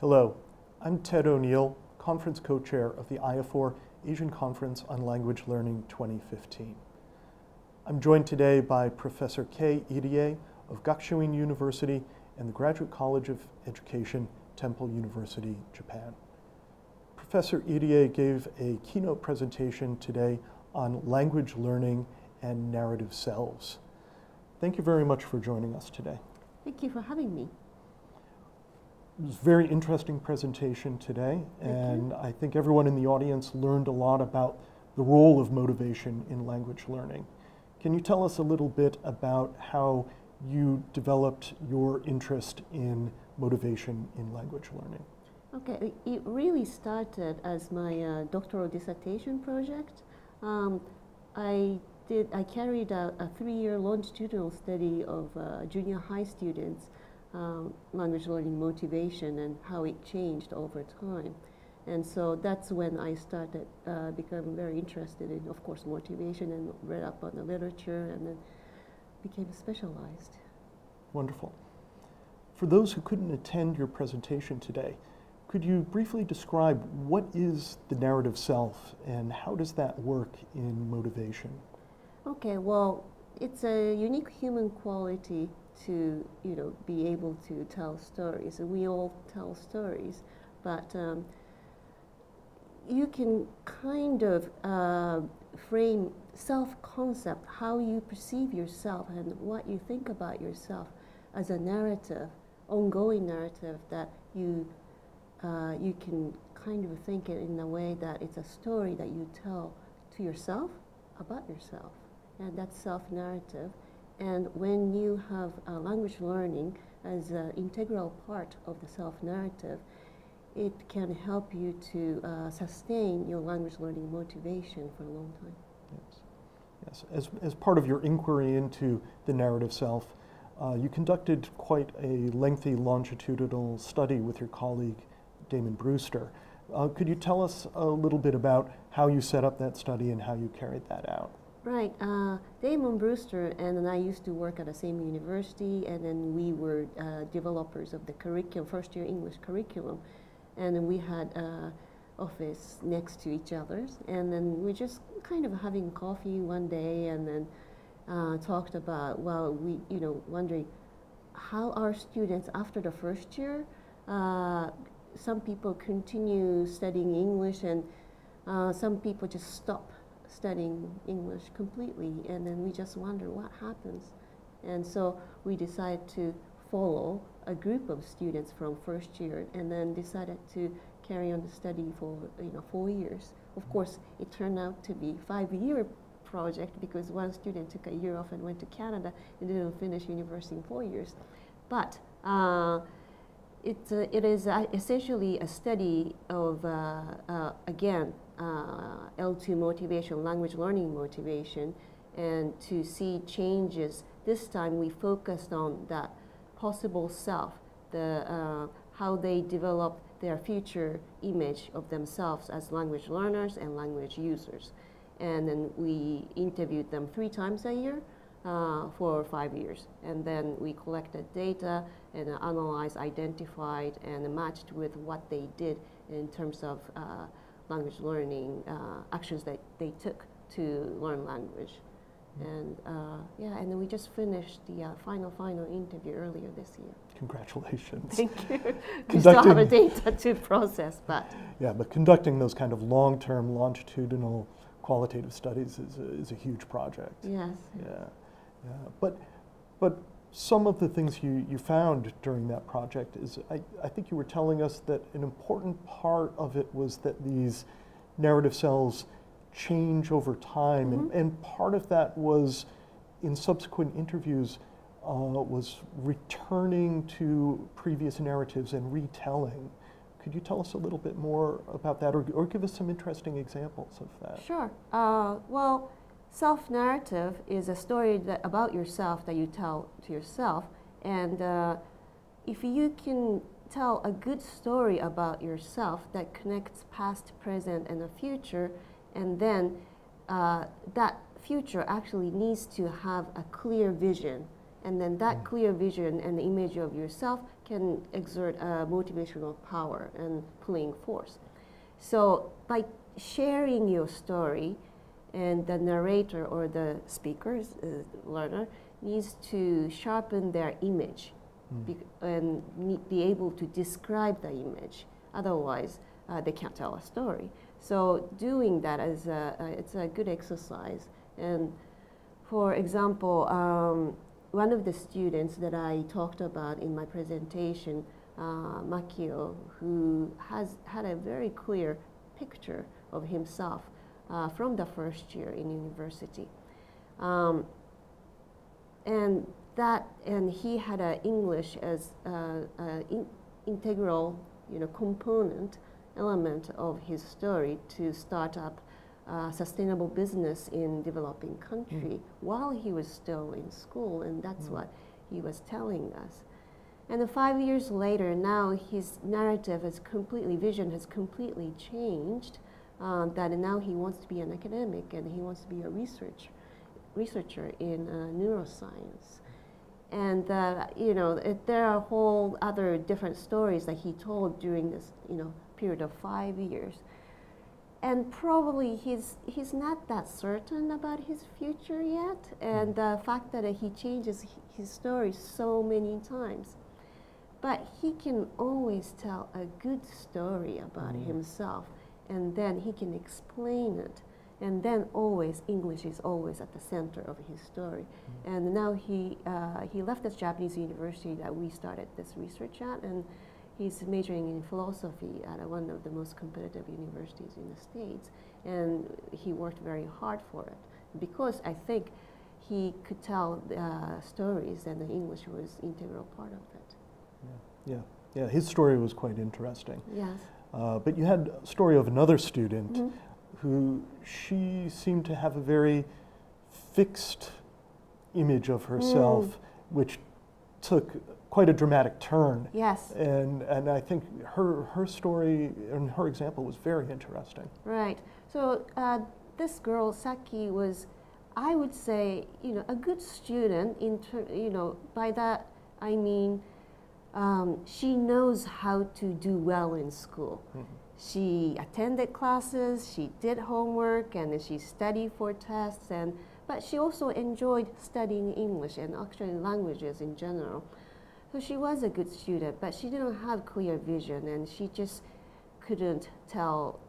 Hello, I'm Ted O'Neill, Conference Co-Chair of the IAFOR Asian Conference on Language Learning 2015. I'm joined today by Professor Kei Irie of Gakushuin University and the Graduate College of Education, Temple University, Japan. Professor Irie gave a keynote presentation today on language learning and narrative selves. Thank you very much for joining us today. Thank you for having me. It was a very interesting presentation today, and I think everyone in the audience learned a lot about the role of motivation in language learning. Can you tell us a little bit about how you developed your interest in motivation in language learning? Okay, it really started as my doctoral dissertation project. I carried out a 3-year longitudinal study of junior high students' language learning motivation and how it changed over time. And so that's when I started becoming very interested in, of course, motivation, and read up on the literature and then became specialized. Wonderful. For those who couldn't attend your presentation today, could you briefly describe what is the narrative self and how does that work in motivation? Okay, well, it's a unique human quality to, be able to tell stories. And we all tell stories, but you can kind of frame self-concept, how you perceive yourself and what you think about yourself as a narrative, ongoing narrative that you can kind of think it in a way that it's a story that you tell to yourself about yourself, and that's self-narrative. And when you have language learning as an integral part of the self-narrative, it can help you to sustain your language learning motivation for a long time. Yes. As part of your inquiry into the narrative self, you conducted quite a lengthy longitudinal study with your colleague, Damon Brewster. Could you tell us a little bit about how you set up that study and how you carried that out? Right. Damon Brewster and I used to work at the same university, and then we were developers of the curriculum, first-year English curriculum, and then we had office next to each other, and then we just kind of having coffee one day, and then talked about, well, we, wondering how our students after the first year, some people continue studying English, and some people just stop studying English completely, and then we just wonder what happens. And so we decided to follow a group of students from first year, and then decided to carry on the study for 4 years. Of course, it turned out to be a 5-year project because one student took a year off and went to Canada and didn't finish university in 4 years. But it is essentially a study of, again, L2 motivation, language learning motivation, and to see changes. This time we focused on that possible self, how they develop their future image of themselves as language learners and language users. And then we interviewed them 3 times a year for 5 years. And then we collected data and analyzed, identified, and matched with what they did in terms of language learning actions that they took to learn language. And and then we just finished the final interview earlier this year. Congratulations. Thank you. We still have a data to process, but. Yeah, but conducting those kind of long-term longitudinal qualitative studies is a huge project. Yes. Yeah. But some of the things you found during that project is, I think you were telling us that an important part of it was that these narrative cells change over time, and part of that was, in subsequent interviews, was returning to previous narratives and retelling. Could you tell us a little bit more about that, or give us some interesting examples of that? Sure. Well, self-narrative is a story about yourself that you tell to yourself, and if you can tell a good story about yourself that connects past, present, and the future, and then that future actually needs to have a clear vision And then that clear vision and the image of yourself can exert a motivational power and pulling force. So by sharing your story, and the narrator or the speaker, learner, needs to sharpen their image and be able to describe the image. Otherwise, they can't tell a story. So doing that is it's a good exercise. And for example, one of the students that I talked about in my presentation, Makio, who has had a very clear picture of himself from the first year in university. And he had English as an integral, component element of his story to start up sustainable business in developing country while he was still in school, and that's what he was telling us. And 5 years later, now his narrative vision has completely changed, that now he wants to be an academic and he wants to be a researcher in neuroscience. And there are whole other different stories that he told during this period of 5 years. And probably he's not that certain about his future yet, and the fact that he changes his story so many times. But he can always tell a good story about himself, and then he can explain it. And then English is always at the center of his story. And now he left this Japanese university that we started this research at, and he's majoring in philosophy at one of the most competitive universities in the States. And he worked very hard for it because I think he could tell stories, and the English was an integral part of it. Yeah. His story was quite interesting. Yes. But you had a story of another student who she seemed to have a very fixed image of herself, which took quite a dramatic turn. Yes. And I think her story and her example was very interesting. Right. So this girl, Saki, was, I would say, a good student. By that I mean she knows how to do well in school. She attended classes, she did homework, and she studied for tests, but she also enjoyed studying English and actually languages in general. So she was a good student, but she didn't have clear vision, and she just couldn't tell,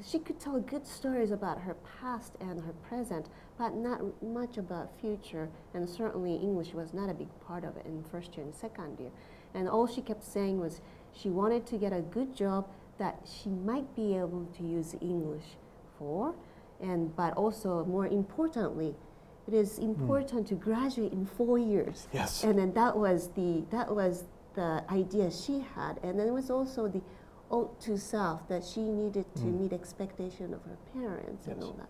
she could tell good stories about her past and her present, but not much about future, and certainly English was not a big part of it in first year and second year. And all she kept saying was she wanted to get a good job that she might be able to use English for, but also more importantly, it is important to graduate in 4 years. Yes. And then that was the idea she had, and then it was also the ode to self that she needed to meet expectation of her parents and all that.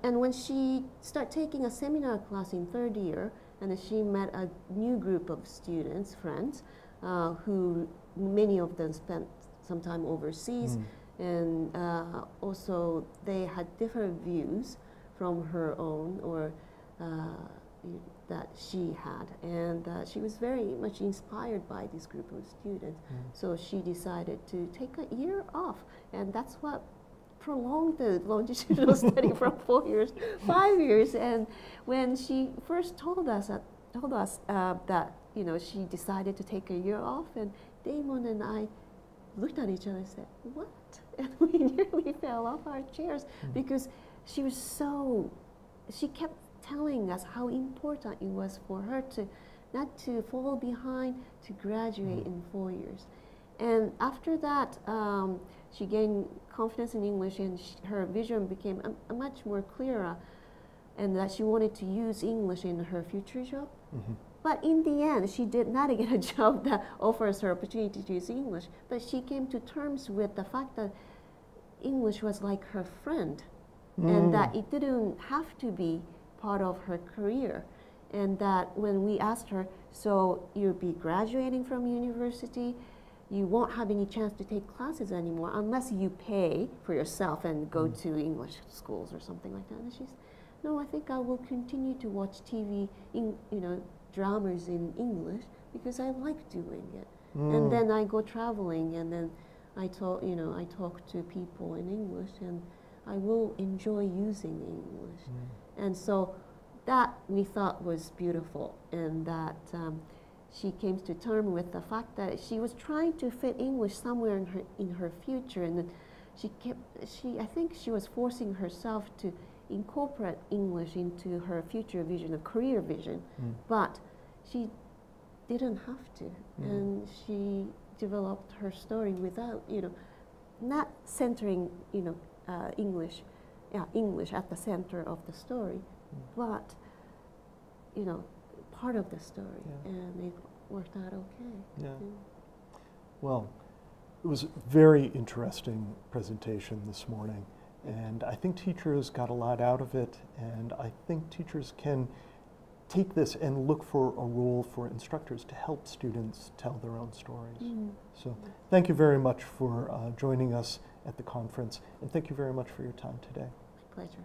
And when she started taking a seminar class in third year, and she met a new group of students, friends, who many of them spent some time overseas, and also they had different views from her own or that she had, and she was very much inspired by this group of students. So she decided to take a year off, and that's what prolonged the longitudinal study from 4 years, 5 years. And when she first told us that she decided to take a year off, and Damon and I looked at each other and said, "What?" And we nearly fell off our chairs because she kept telling us how important it was for her to not to fall behind, to graduate in 4 years. And after that, she gained confidence in English, and her vision became a much more clearer, and that she wanted to use English in her future job. But in the end, she did not get a job that offers her opportunity to use English, but she came to terms with the fact that English was like her friend, and that it didn't have to be part of her career. And that when we asked her, so you'll be graduating from university, you won't have any chance to take classes anymore unless you pay for yourself and go to English schools or something like that. And no, I think I will continue to watch TV, dramas in English because I like doing it. And then I go traveling, and then I talk to people in English, and I will enjoy using English. And so that we thought was beautiful, and that she came to terms with the fact that she was trying to fit English somewhere in her future, and then I think she was forcing herself to incorporate English into her future vision, a career vision, but she didn't have to, and she developed her story without, not centering, English at the center of the story, but, part of the story, and it worked out okay. Yeah. Well, it was a very interesting presentation this morning, and I think teachers got a lot out of it, and I think teachers can take this and look for a role for instructors to help students tell their own stories. So thank you very much for joining us at the conference, and thank you very much for your time today. My pleasure.